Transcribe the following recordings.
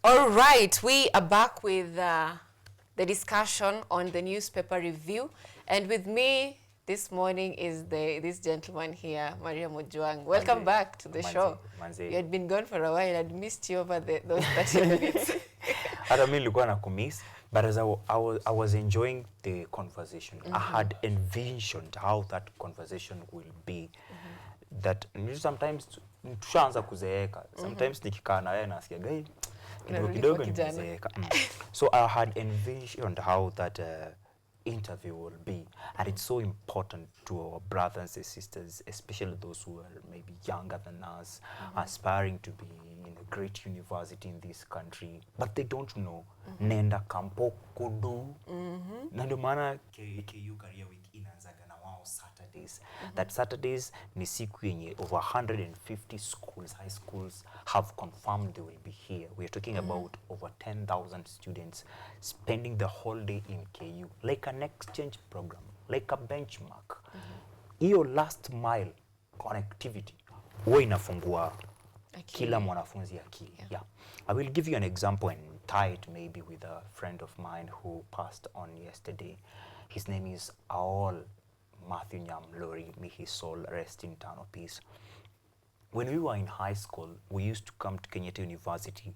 All right, we are back with the discussion on the newspaper review, and with me this morning is this gentleman here, Maria Mujwang. Welcome back to the show. You had been gone for a while. I'd missed you over those 30 minutes. Hata mimi nilikuwa nakumiss, but as I was enjoying the conversation. I had envisioned how that conversation will be. That sometimes tushaanza kuzeeka. Sometimes nikikaa na wewe nasikia gai kidogo nimezeeka. So I had envisioned how that interview will be, and it's so important to our brothers and sisters, especially those who are maybe younger than us, aspiring to be in a great university in this country, but they don't know nenda kampo kudu. Na ndio maana KU Career Week inaanzaga na wao Saturdays. That Saturdays ni siku yenye over 150 schools, high schools have confirmed they will be here. We are talking about over 10,000 students spending the whole day in KU, like an exchange program, like a benchmark. Iyo last mile connectivity huwa inafungua kila mwanafunzi akili. Yeah. I will give you an example and tie it maybe with a friend of mine who passed on yesterday. His name is Aol Matthew Nyamlori. May his soul rest in eternal peace. When we were in high school, we used to come to Kenyatta University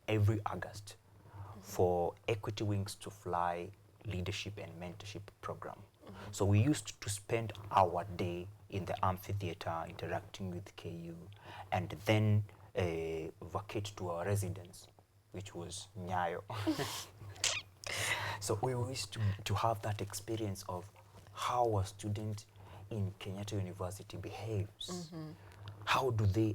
every August for Equity Wings to Fly leadership and mentorship program. So we used to spend our day in the amphitheater interacting with KU, and then vacate to our residence, which was Nyayo. So we used to have that experience of how a student in Kenyatta University behaves. How do they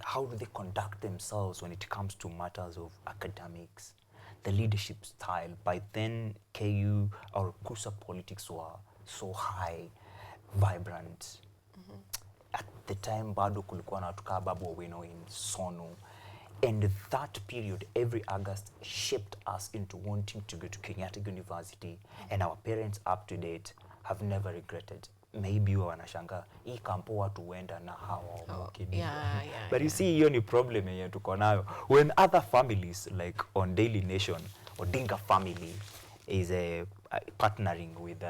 conduct themselves when it comes to matters of academics, the leadership style. By then, KU or KUSA politics were so high, vibrant. At the time, bado kulikuwa na tukaa Babu Owino in Sonu. And that period, every August, shaped us into wanting to go to Kenyatta University. And our parents, up to date, have never regretted. Maybe wanashanga hii kampo watu wenda na hawa but you see hiyo ni problem yenye tuko nayo when other families like on Daily Nation, Odinga family is partnering with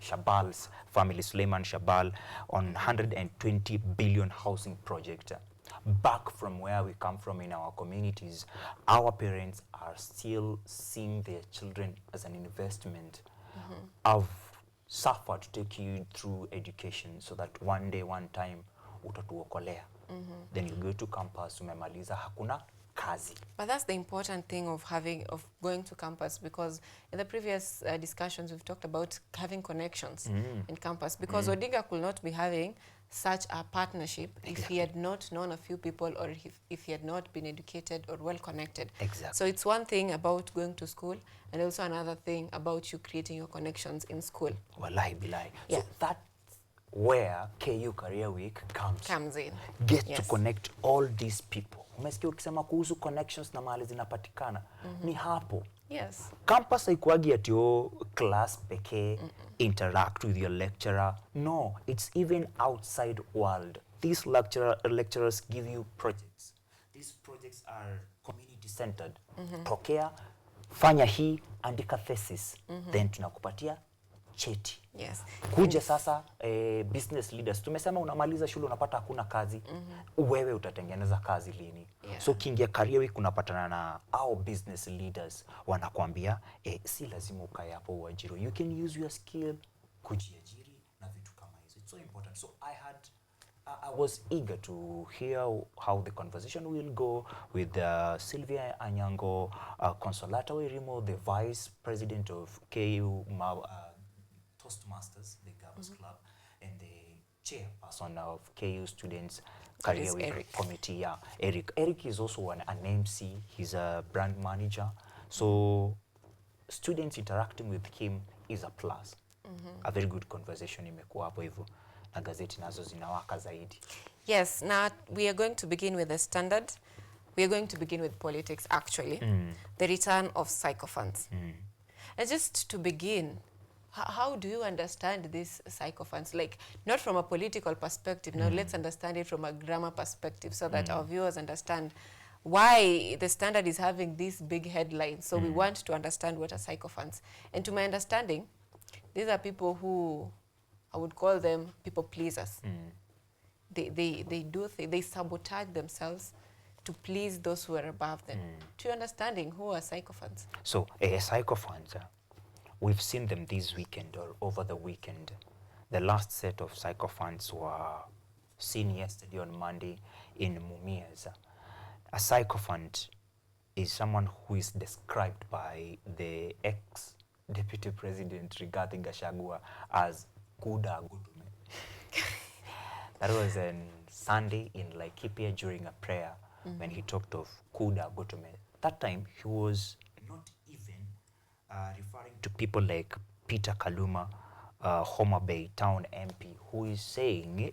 Shabal's family, Suleiman Shabal, on 120 billion housing project. Back from where we come from in our communities, our parents are still seeing their children as an investment. I've suffered to take you through education so that one day, one time, utatuokolea. Then you go to campus, umemaliza hakuna kazi. But that's the important thing of going to campus, because in the previous discussions we've talked about having connections in campus, because Odinga could not be having such a partnership if he had not known a few people, or if he had not been educated or well connected. Exactly. So it's one thing about going to school, and also another thing about you creating your connections in school. Wallahi billahi. Yeah. So that's where KU Career Week comes in. Get to connect all these people. Umesikia ukisema kuhusu connections na mahali zinapatikana. Ni hapo. Yes. Campus haikuagi at your class peke, interact with your lecturer. No, it's even outside world. These lecturers give you projects. These projects are community centered. Tokea, fanya hii, andika thesis. Then tunakupatia cheti. Yes. Kuja sasa business leaders. Tumesema unamaliza shule unapata hakuna kazi. Wewe utatengeneza kazi lini? So kingia Career Week unapatana na our business leaders. Wanakuambia si lazima ukae hapo uajiri. You can use your skill kujiajiri na vitu kama hizo. It's so important. So I was eager to hear how the conversation will go with Sylvia Anyango, Consolata Werimo, the Vice President of KU Toastmasters, the Gabas Club, and the chairperson of KU Students Career Week Committee. Yeah, Eric. Eric is also an MC. He's a brand manager. So students interacting with him is a plus. A very good conversation imekuwa hapo hivyo. Na gazeti nazo zinawaka zaidi. Yes, now we are going to begin with the standard. We are going to begin with politics actually. The return of sycophants. And just to begin, how do you understand these sycophants? Like, not from a political perspective. Now let's understand it from a grammar perspective so that our viewers understand why the Standard is having these big headlines. So we want to understand what are sycophants. And to my understanding, these are people who, I would call them people pleasers. They sabotage themselves to please those who are above them. To your understanding, who are sycophants? So sycophants, we've seen them this weekend or over the weekend. The last set of sycophants were seen yesterday on Monday in Mumias. A sycophant is someone who is described by the ex-deputy president Rigathi Gachagua as Kuda Gutume. That was on Sunday in Laikipia during a prayer when he talked of Kuda Gutume. That time he was not even referring to people like Peter Kaluma, Homa Bay Town MP, who is saying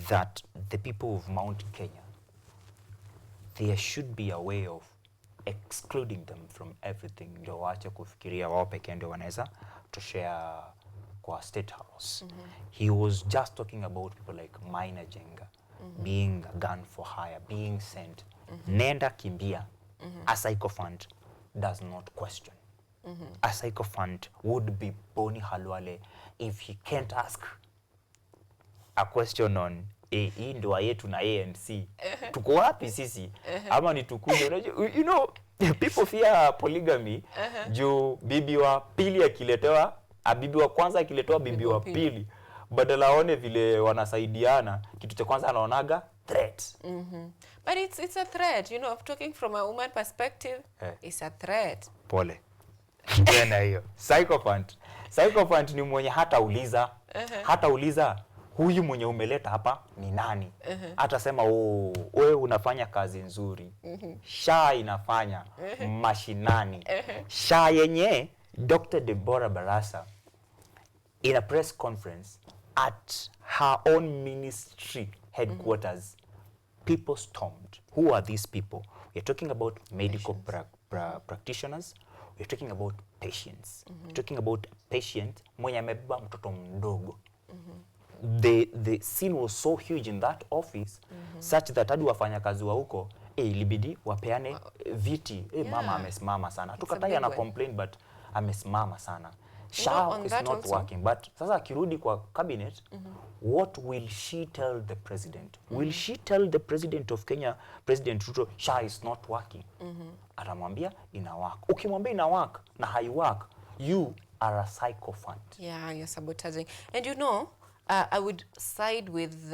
that the people of Mount Kenya, there should be a way of excluding them from everything. Ndio waache kufikiria wao pekee ndio wanaweza to share kwa State House. He was just talking about people like Maina Jenga, being a gun for hire, being sent. Nenda kimbia. A sycophant does not question. A sycophant would be Boni Halwale if he can't ask a question on hii ndoa yetu na A and C. Tuko wapi sisi? Ama ni tukuje? You know, people fear polygamy. Juu bibi wa pili akiletewa, bibi wa kwanza akiletewa bibi wa pili, badala aone vile wanasaidiana, kitu cha kwanza anaonaga threat. But it's a threat, you know, talking from a woman perspective, it's a threat. Pole. Tena hiyo. Sycophant ni mwenye hata uliza huyu mwenye umeleta hapa ni nani. Hata sema wewe unafanya kazi nzuri. SHA inafanya mashinani. SHA yenye Dr. Deborah Barasa in a press conference at her own ministry headquarters, people stormed. Who are these people? We're talking about medical practitioners. We're talking about patients. We're talking about patient mwenye amebeba mtoto mdogo. The scene was so huge in that office such that hadi wafanyakazi wa huko ilibidi wapeane viti. Mama amesimama sana. Tukatai ana complain but amesimama sana. SHA is not also working. But sasa akirudi kwa cabinet, what will she tell the president? Will she tell the president of Kenya, President Ruto, SHA is not working? Atamwambia ina work. Ukimwambia ina work na hai work, you are a sycophant. Yeah, you're sabotaging. And you know, I would side with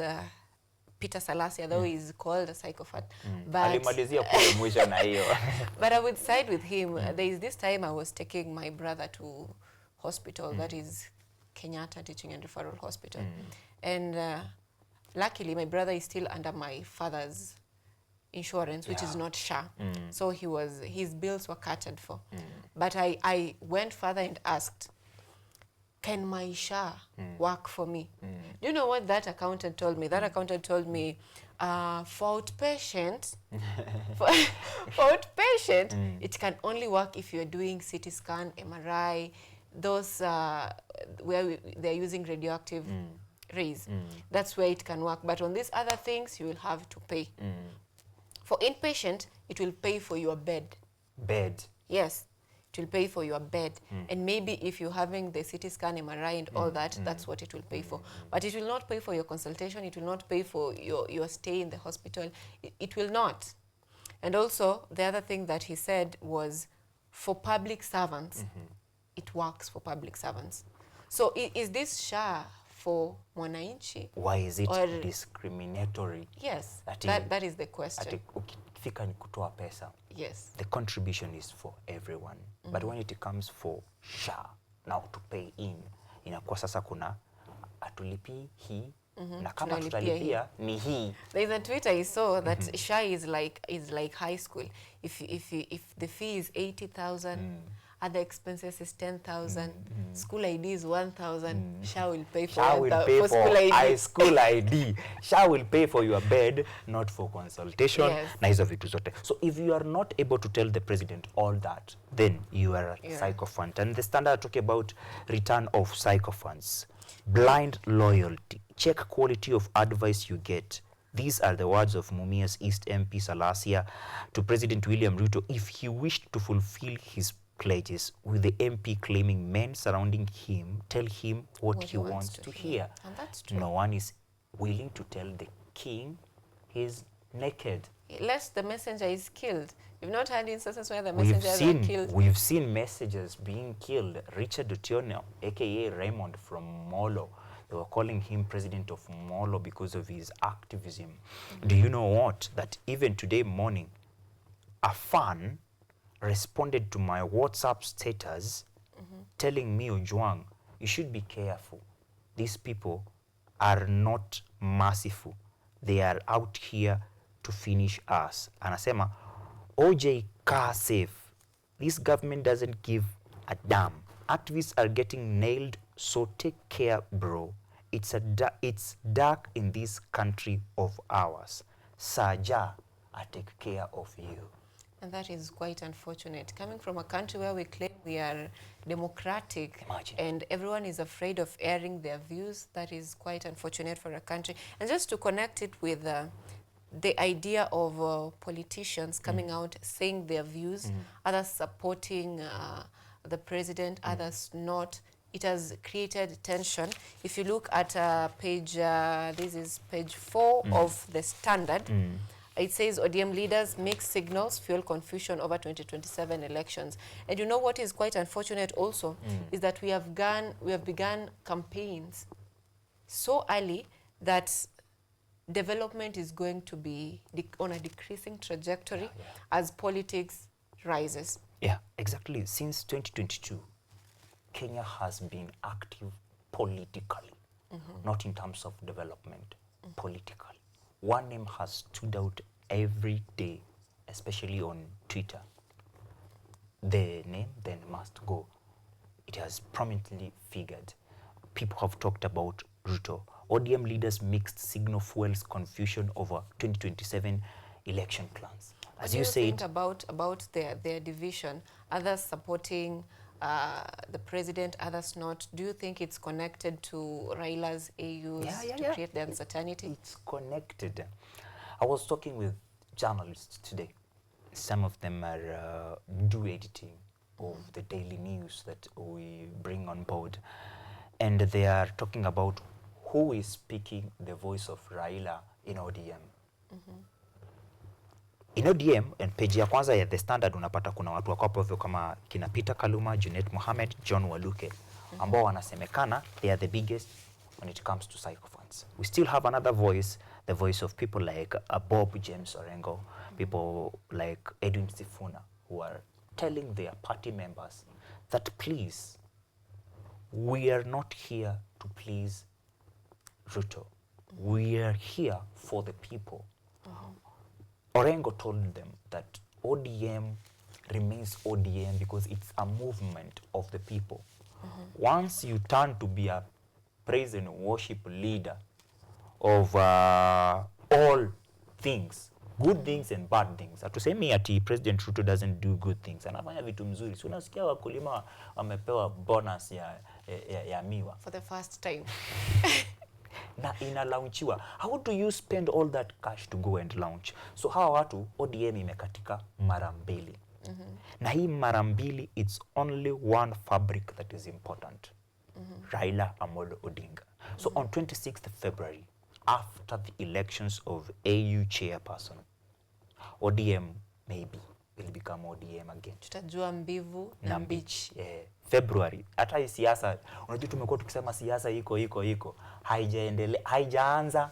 Peter Salasya, though he's called a psychopath. But but I would side with him. There is this time I was taking my brother to hospital, that is Kenyatta Teaching and Referral Hospital. And luckily, my brother is still under my father's insurance, which is not SHA. So his bills were catered for. But I went further and asked, can my SHA work for me? Do you know what that accountant told me? That accountant told me, for outpatient, it can only work if you're doing CT scan, MRI, those where they're using radioactive rays. That's where it can work. But on these other things, you will have to pay. For inpatient, it will pay for your bed. Bed? Yes. It will pay for your bed. And maybe if you're having the CT scan, MRI and all that, that's what it will pay for. But it will not pay for your consultation. It will not pay for your stay in the hospital. It will not. And also, the other thing that he said was, for public servants, it works for public servants. So is this SHA for mwananchi? Why is it discriminatory? Yes, that is the question. Ukifika ni kutoa pesa. Yes. The contribution is for everyone. But when it comes for SHA, now to pay in, inakuwa sasa kuna atulipi hii, na kama tutalipia ni hii. There is a tweet I saw that SHA is like high school. If the fee is 80,000, other expenses is 10,000, school ID is 1,000, SHA will pay for school ID. School ID. SHA will pay for your bed, not for consultation. Yes. Na hizo vitu zote. So if you are not able to tell the president all that, then you are a sycophant. And the Standard talk about return of sycophants. Blind loyalty. Check quality of advice you get. These are the words of Mumias East MP Salasia to President William Ruto if he wished to fulfill his pledges, with the MP claiming men surrounding him tell him what he wants to hear. And that's true. No one is willing to tell the king he's naked. Unless the messenger is killed. You've not had instances where the messengers are killed. We've seen messengers being killed. Richard Otiono, aka Raymond from Molo, they were calling him president of Molo because of his activism. Do you know what? That even today morning, a fan responded to my WhatsApp status telling me, Ojwang, you should be careful. These people are not merciful. They are out here to finish us. Anasema, OJ car safe. This government doesn't give a damn. Activists are getting nailed, so take care, bro. It's dark in this country of ours. Saja, I take care of you. And that is quite unfortunate. Coming from a country where we claim we are democratic, Imagine. and everyone is afraid of airing their views, that is quite unfortunate for a country. And just to connect it with the idea of politicians coming out saying their views, others supporting the president, others not, it has created tension. If you look at page, this is page 4 of the Standard, it says ODM leaders mix signals, fuel confusion over 2027 elections. And you know what is quite unfortunate also is that we have begun campaigns so early that development is going to be on a decreasing trajectory as politics rises. Yeah, exactly. Since 2022, Kenya has been active politically, not in terms of development, politically. One name has stood out every day, especially on Twitter. The name then must go. It has prominently figured. People have talked about Ruto. ODM leaders mixed signal fuels confusion over 2027 election plans. As you said, think about their division, others supporting the president, others not. Do you think it's connected to Raila's AUs to create the uncertainty? It's connected. I was talking with journalists today. Some of them are do editing of the daily news that we bring on board. And they are talking about who is speaking the voice of Raila in ODM. In ODM, and page ya kwanza ya The Standard unapata kuna watu wako hapo hivyo kama kina Peter Kaluma, Junet Mohamed, John Waluke, ambao wanasemekana they are the biggest when it comes to psychophants. We still have another voice, the voice of people like Bob James Orengo, people like Edwin Sifuna, who are telling their party members that please, we are not here to please Ruto. We are here for the people. Orengo told them that ODM remains ODM because it's a movement of the people. Once you turn to be a praise and worship leader of all things, good things and bad things. Hatusemi ati President Ruto doesn't do good things. Anafanya vitu mzuri. So unasikia wakulima wamepewa bonus ya miwa. For the first time. Na inalaunchiwa. How do you spend all that cash to go and launch? So hawa watu ODM imekatika mara mbili. Na hii mara mbili, it's only one fabric that is important. Raila Amolo Odinga. So on 26th February, after the elections of AU chairperson, ODM maybe will become ODM again. Tutajua mbivu na mbichi. February. Hata hii siasa, unajua tumekuwa tukisema siasa iko. Haijaanza.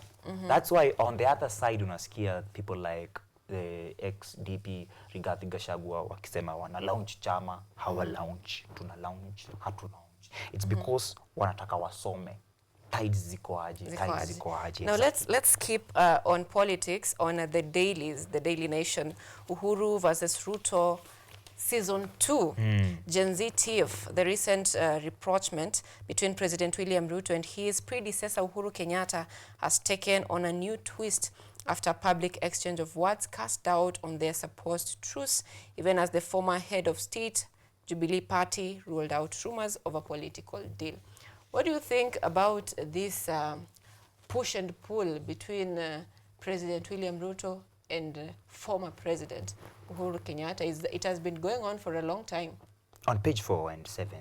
That's why on the other side unasikia people like the ex-DP Rigathi Gachagua wakisema wana launch chama, hawa launch, tuna launch, hatu launch. It's because wanataka wasome. Tides ziko aje. Now let's keep on politics, on the dailies, the Daily Nation. Uhuru versus Ruto, Season 2. Gen Z tiff, the recent rapprochement between President William Ruto and his predecessor Uhuru Kenyatta has taken on a new twist after public exchange of words cast doubt on their supposed truce, even as the former head of state, Jubilee Party, ruled out rumors of a political deal. What do you think about this push and pull between President William Ruto and former President Uhuru Kenyatta. It has been going on for a long time. On page 4 and 7,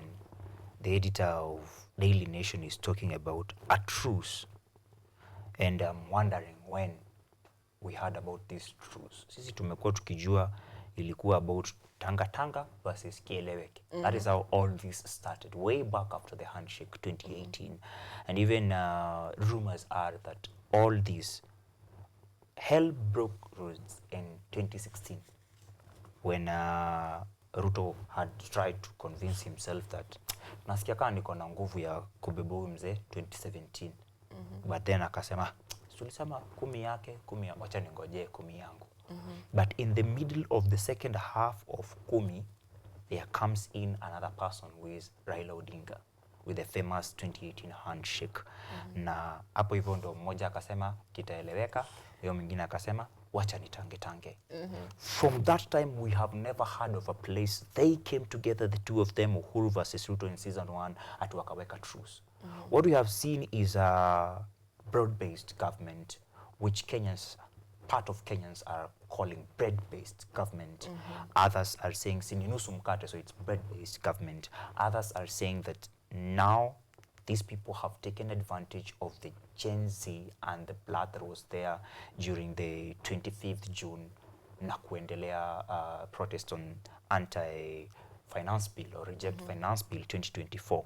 the editor of Daily Nation is talking about a truce. And I'm wondering when we heard about this truce. Sisi tumekuwa tukijua ilikuwa about Tanga versus Kieleweke. That is how all this started, way back after the handshake 2018. And even rumors are that all this hell broke loose in 2016 when Ruto had tried to convince himself that nasikia kama niko na nguvu ya kubeba huyu mzee 2017. But then akasema tulisema 10 yake, 10 wacha ningoje 10 yangu. But in the middle of the second half of 10, there comes in another person who is Raila Odinga with the famous 2018 handshake. Na hapo hivyo ndo mmoja akasema kitaeleweka, huyo mwingine akasema wacha nitange. From that time we have never heard of a place they came together, the two of them, Uhuru versus Ruto in season 1, at wakaweka truce. What we have seen is a broad-based government, which part of Kenyans are calling bread-based government. Others are saying sininusu mkate, so it's bread-based government. Others are saying that now these people have taken advantage of the Gen Z and the blood that was there during the 25th June na kuendelea protest on anti-finance bill or reject finance bill 2024.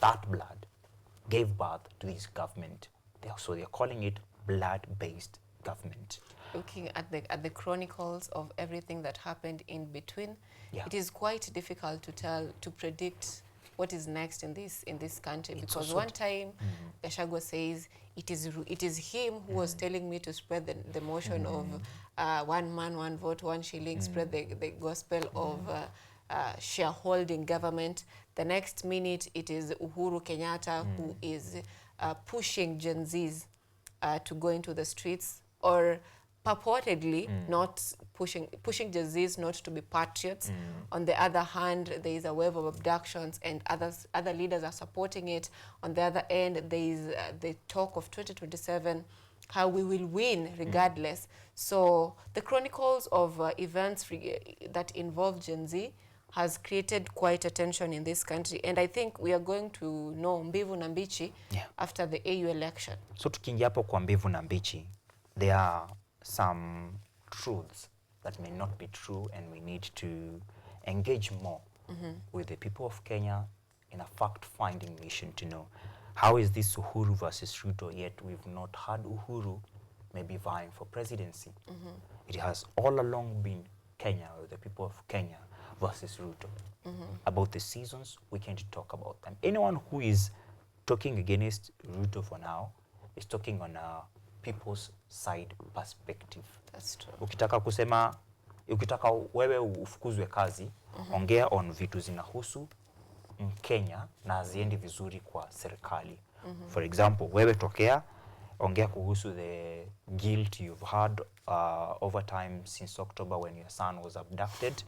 That blood gave birth to this government. So they're calling it blood-based government. Looking at the chronicles of everything that happened in between, Yeah. it is quite difficult to predict what is next in this country, because one time Gachagua says it is him who was telling me to spread the motion of 1 man 1 vote 1 shilling, spread the gospel of shareholding government. The next minute it is Uhuru Kenyatta who is pushing Gen Zs to go into the streets, or purportedly not pushing Gen Zs not to be patriots. On the other hand, there is a wave of abductions and other leaders are supporting it. On the other end, there is the talk of 2027, how we will win regardless. So the chronicles of events that involve Gen Z has created quite a tension in this country, and I think we are going to know mbivu na mbichi after the AU election. So tukiingia hapo kwa mbivu na mbichi, there are some truths that may not be true, and we need to engage more with the people of Kenya in a fact-finding mission to know how is this Uhuru versus Ruto, yet we've not had Uhuru maybe vying for presidency. It has all along been Kenya, or the people of Kenya, versus Ruto. About the seasons, we can't talk about them. Anyone who is talking against Ruto for now is talking on a people's side perspective. That's true. Ukitaka wewe ufukuzwe kazi, ongea on vitu zinahusu Mkenya na haziendi vizuri kwa serikali. For example, wewe tokea, ongea kuhusu the guilt you've had over time since October when your son was abducted.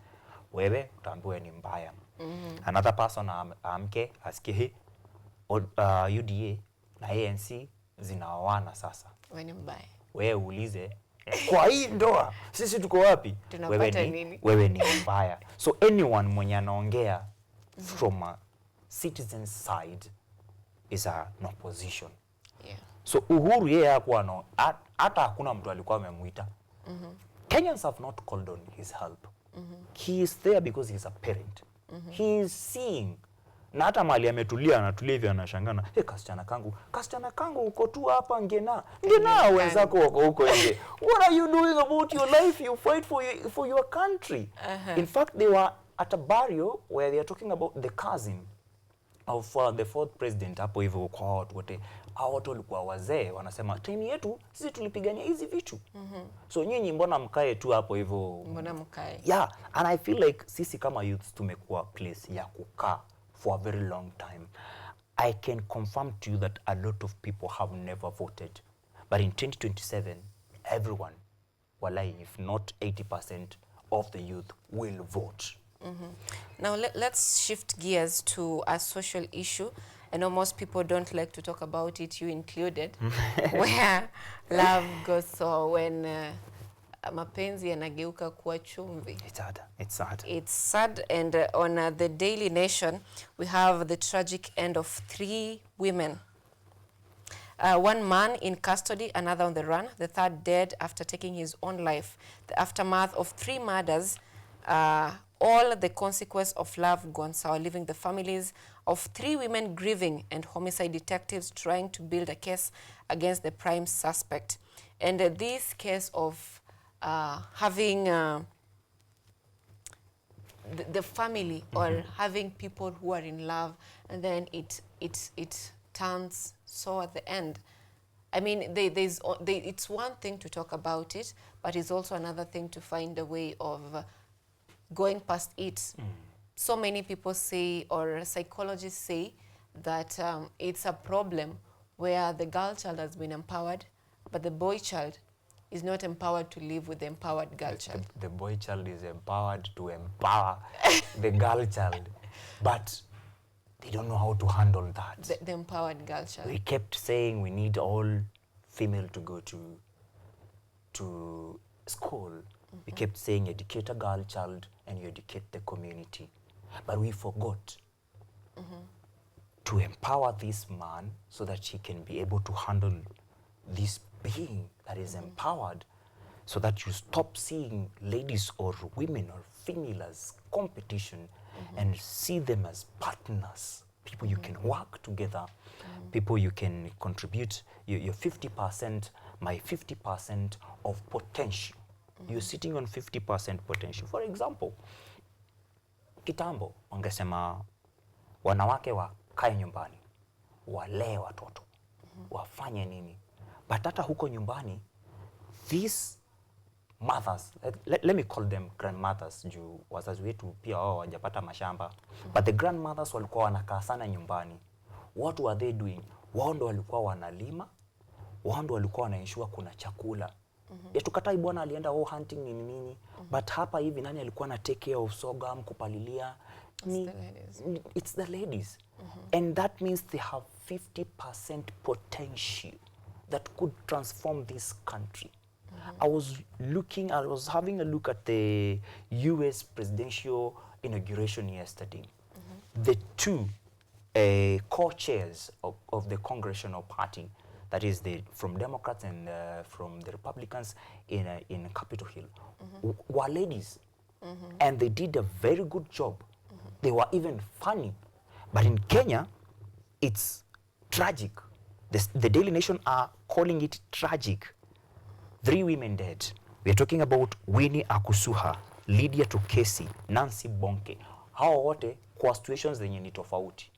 Wewe utaambiwa ni mbaya. Another person amke asikie UDA na ANC zinaoana sasa. Wewe ni mbaya. Wewe uulize kwa hii ndoa sisi tuko wapi? Wewe ni mbaya. So anyone mwenye anaongea from a citizen's side is an opposition. Yeah. So Uhuru yeye hakuwa hata hakuna mtu alikuwa amemuita. Kenyans have not called on his help. He is there because he is a parent. He is seeing. Na hata mali ametulia, anatulia hivi anashangana, kasichana kangu uko tu hapa ngena wenzako wako huko nje. What are you doing about your life? You fight for your country. In fact, they were at a burial where they are talking about the cousin of the fourth president hapo hivyo kwa watu wote. Hao watu walikuwa wazee wanasema time yetu sisi tulipigania hizi vitu. So nyinyi mbona mkae tu hapo hivyo? Mbona mkae? Yeah, and I feel like sisi kama youths tumekuwa place ya kukaa for a very long time. I can confirm to you that a lot of people have never voted. But in 2027, everyone, wallahi, if not 80% of the youth will vote. Now let's shift gears to a social issue, I know most people don't like to talk about it, you included, where love goes so when mapenzi yanageuka kuwa chumvi. It's sad. It's sad. It's sad. And on the Daily Nation, we have the tragic end of 3 women. One man in custody, another on the run, the third dead after taking his own life. The aftermath of 3 murders, all the consequence of love gone sour, leaving the families of 3 women grieving and homicide detectives trying to build a case against the prime suspect. And this case of having the family or having people who are in love, and then it turns so at the end. I mean, it's one thing to talk about it, but it's also another thing to find a way of going past it. So many people say, or psychologists say, that it's a problem where the girl child has been empowered, but the boy child is not empowered to live with the empowered girl child. The boy child is empowered to empower the girl child, but they don't know how to handle that. The empowered girl child. We kept saying we need all female to go to school. We kept saying educate a girl child and you educate the community. But we forgot to empower this man so that he can be able to handle this being that is empowered, so that you stop seeing ladies or women or female as competition and see them as partners, people you can work together, people you can contribute your 50%, my 50% of potential. You're sitting on 50% potential. For example, kitambo wangesema wanawake wakae nyumbani, walee watoto, wafanye nini. But hata huko nyumbani, these mothers, let me call them grandmothers, juu wazazi wetu pia wao wajapata mashamba. But the grandmothers walikuwa wanakaa sana nyumbani. What were they doing? Wao ndo walikuwa wanalima, wao ndo walikuwa wanaensure kuna chakula. Ya tukatai bwana alienda hunting nini. But hapa hivi nani alikuwa na take care of sorghum, kupalilia? It's the ladies. And that means they have 50% potential that could transform this country. I was having a look at the US presidential inauguration yesterday. The 2 co-chairs of the congressional party, that is from Democrats and from the Republicans in Capitol Hill, were ladies. And they did a very good job. They were even funny. But in Kenya, it's tragic. The Daily Nation are calling it tragic. 3 women dead. We are talking about Winnie Akusuha, Lydia Tukesi, Nancy Bonke. Hao wote kwa situations zenye ni tofauti.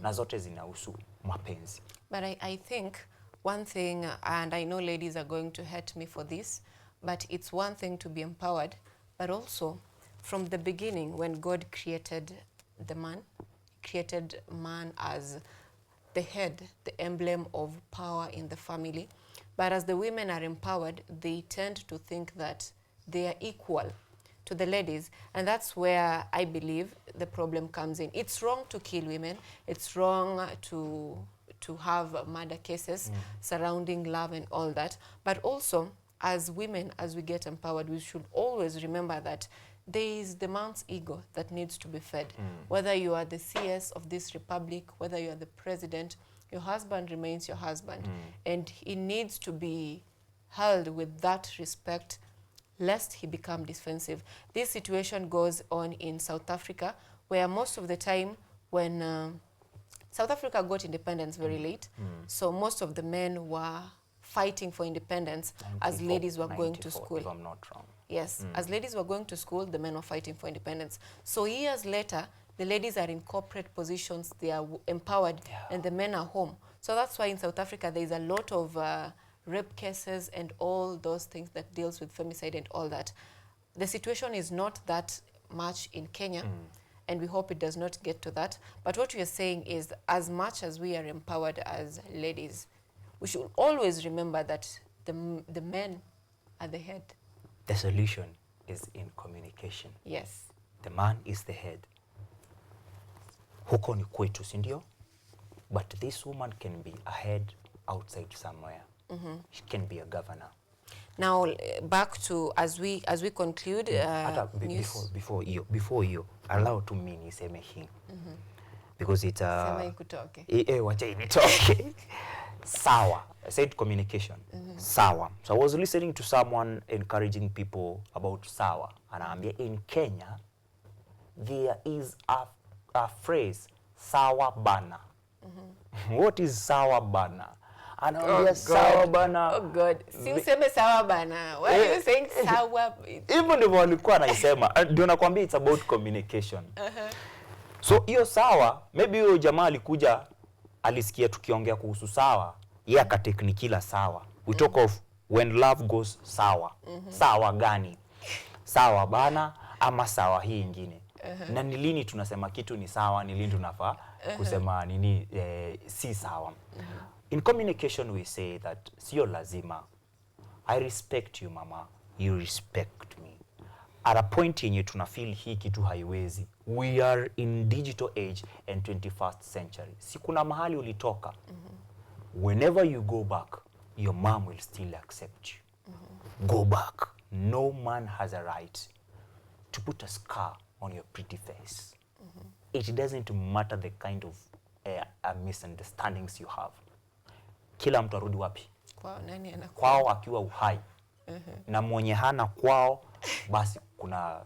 Na zote zinahusu mapenzi. But I think one thing, and I know ladies are going to hate me for this, but it's one thing to be empowered, but also from the beginning when God created the man, created man as the head, the emblem of power in the family. But as the women are empowered, they tend to think that they are equal to the ladies. And that's where I believe the problem comes in. It's wrong to kill women. It's wrong to have murder cases surrounding love and all that. But also, as women, as we get empowered, we should always remember that there is the man's ego that needs to be fed. Whether you are the CS of this republic, whether you are the president, your husband remains your husband. And he needs to be held with that respect, lest he become defensive. This situation goes on in South Africa, where most of the time when South Africa got independence very late, so most of the men were fighting for independence as ladies were going to school. If I'm not wrong. Yes, as ladies were going to school, the men were fighting for independence. So years later, the ladies are in corporate positions, they are empowered, and the men are home. So that's why in South Africa there is a lot of rape cases and all those things that deals with femicide and all that. The situation is not that much in Kenya, and we hope it does not get to that. But what we are saying is, as much as we are empowered as ladies, we should always remember that the men are the head. The solution is in communication. Yes. The man is the head. Huko ni kwetu, si ndio? but this woman can be ahead outside somewhere. She can be a governor. Now back to as we conclude before you allow to me niseme hii because it's sema ikutoke wacha initoke. Sawa. I said communication. Sawa. So I was listening to someone encouraging people about sawa. Anaambia in Kenya there is a phrase sawa bana. What is sawa bana? Anaambia sawa bana. Oh God. Si useme sawa bana. Why are you saying sawa? Even ndivyo walikuwa naisema. Ndio nakwambia it's about communication. So hiyo sawa, maybe huyo jamaa alikuja alisikia tukiongea kuhusu sawa, yeye akateknikila sawa. We talk of when love goes sawa. Sawa gani? Sawa bana ama sawa hii ingine. Na ni lini tunasema kitu ni sawa, ni lini tunafaa kusema nini si sawa. In communication we say that sio lazima. I respect you mama, you respect me. At a point yenye tunafeel hii kitu haiwezi. We are in digital age and 21st century. Si kuna mahali ulitoka. Whenever you go back, your mom will still accept you. Go back. No man has a right to put a scar on your pretty face. It doesn't matter the kind of misunderstandings you have. Kila mtu arudi wapi? Kwao nani anakuwa? Kwao akiwa uhai. Na mwenye hana kwao basi kuna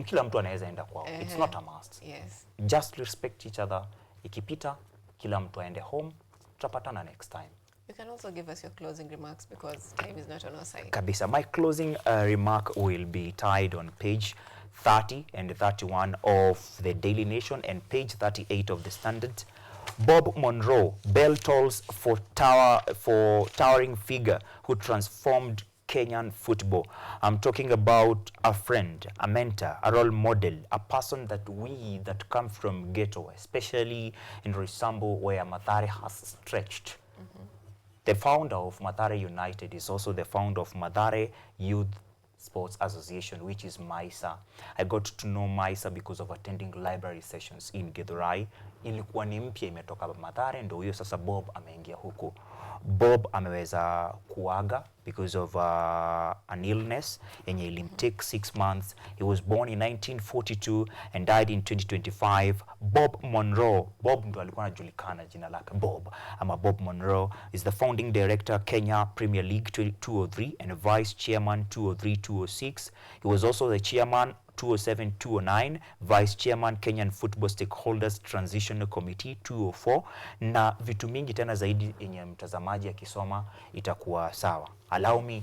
kila mtu anaweza enda kwao. It's not a must. Yes. Just respect each other. Ikipita kila mtu aende home. Tutapatana next time. You can also give us your closing remarks because time is not on our side. Kabisa. My closing remark will be tied on page 30 and 31 of the Daily Nation and page 38 of the Standard. Bob Monroe, bell tolls for towering figure who transformed Kenyan football. I'm talking about a friend, a mentor, a role model, a person that we that come from ghetto, especially in Roysambu where Mathare has stretched. The founder of Mathare United is also the founder of Mathare Youth Sports Association, which is MISA. I got to know MISA because of attending library sessions in Githurai. Ilikuwa ni mpya imetoka Mathare, ndio hiyo sasa Bob ameingia huko. Bob ameweza kuaga because of an illness yenye ilimtake 6 months. He was born in 1942 and died in 2025. Bob Monroe, Bob ndo alikuwa anajulikana jina lake Bob. Bob Monroe is the founding director Kenya Premier League 203 and vice chairman 203-206. He was also the chairman 207-209, Vice Chairman Kenyan Football Stakeholders Transitional Committee 204, na vitu mingi tena zaidi yenye mtazamaji akisoma itakuwa sawa. Allow me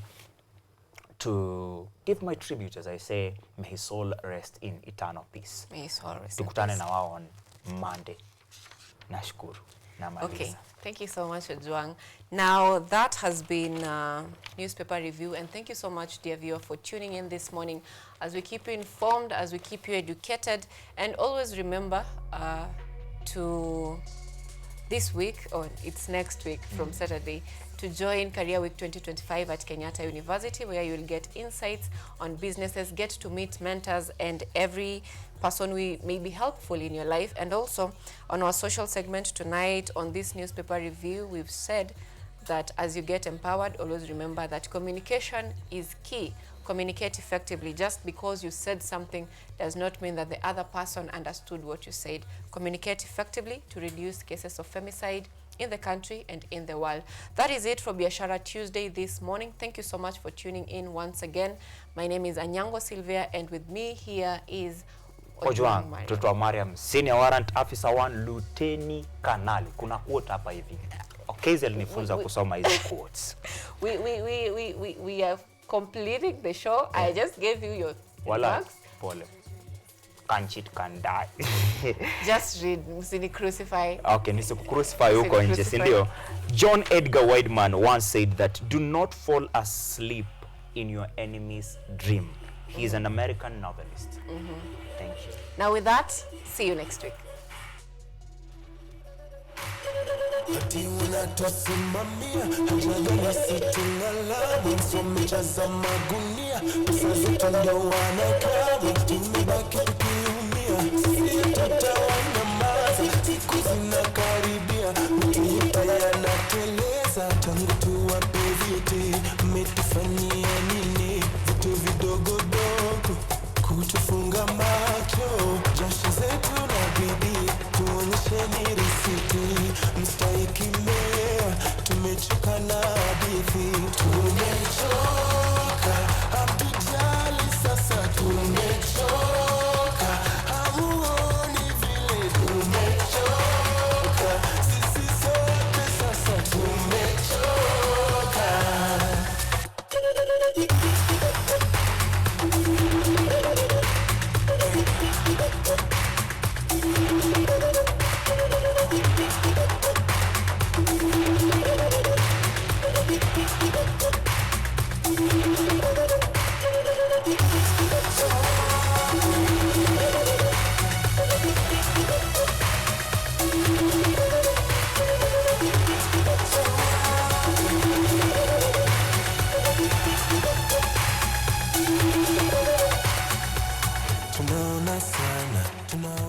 to give my tribute, as I say, may his soul rest in eternal peace. May his soul rest in peace. Tukutane na wao on Monday. Nashukuru. Okay, thank you so much, Ojwang. Now, that has been newspaper review, and thank you so much, dear viewer, for tuning in this morning as we keep you informed, as we keep you educated, and always remember to this week, or it's next week from Saturday, to join Career Week 2025 at Kenyatta University, where you'll get insights on businesses, get to meet mentors and every person we may be helpful in your life. And also on our social segment tonight on this newspaper review, we've said that as you get empowered, always remember that communication is key. Communicate effectively. Just because you said something does not mean that the other person understood what you said. Communicate effectively to reduce cases of femicide in the country and in the world. That is it for Biashara Tuesday this morning. Thank you so much for tuning in once again. My name is Anyango Sylvia, and with me here is Ojwang, mtoto wa Mariam, Senior Warrant Officer 1, Luteni Kanali. Kuna quote hapa hivi. Occasionally nifunza kusoma hizo quotes. We are completing the show. I just gave you your remarks. Pole. Can cheat, can die. Just read, Msini crucify. Okay, nisiku crucify huko nje, si ndio? John Edgar Wideman once said that do not fall asleep in your enemy's dream. He is an American novelist. Thank you. Now with that, see you next week. Hati unatosimamia hajagana sitingala msomechaza magunia pesa zote ndo wanakawa tumebaki tukiumia sisi tutawanyamaza siku zinakaribia Tunaona sana, tunaona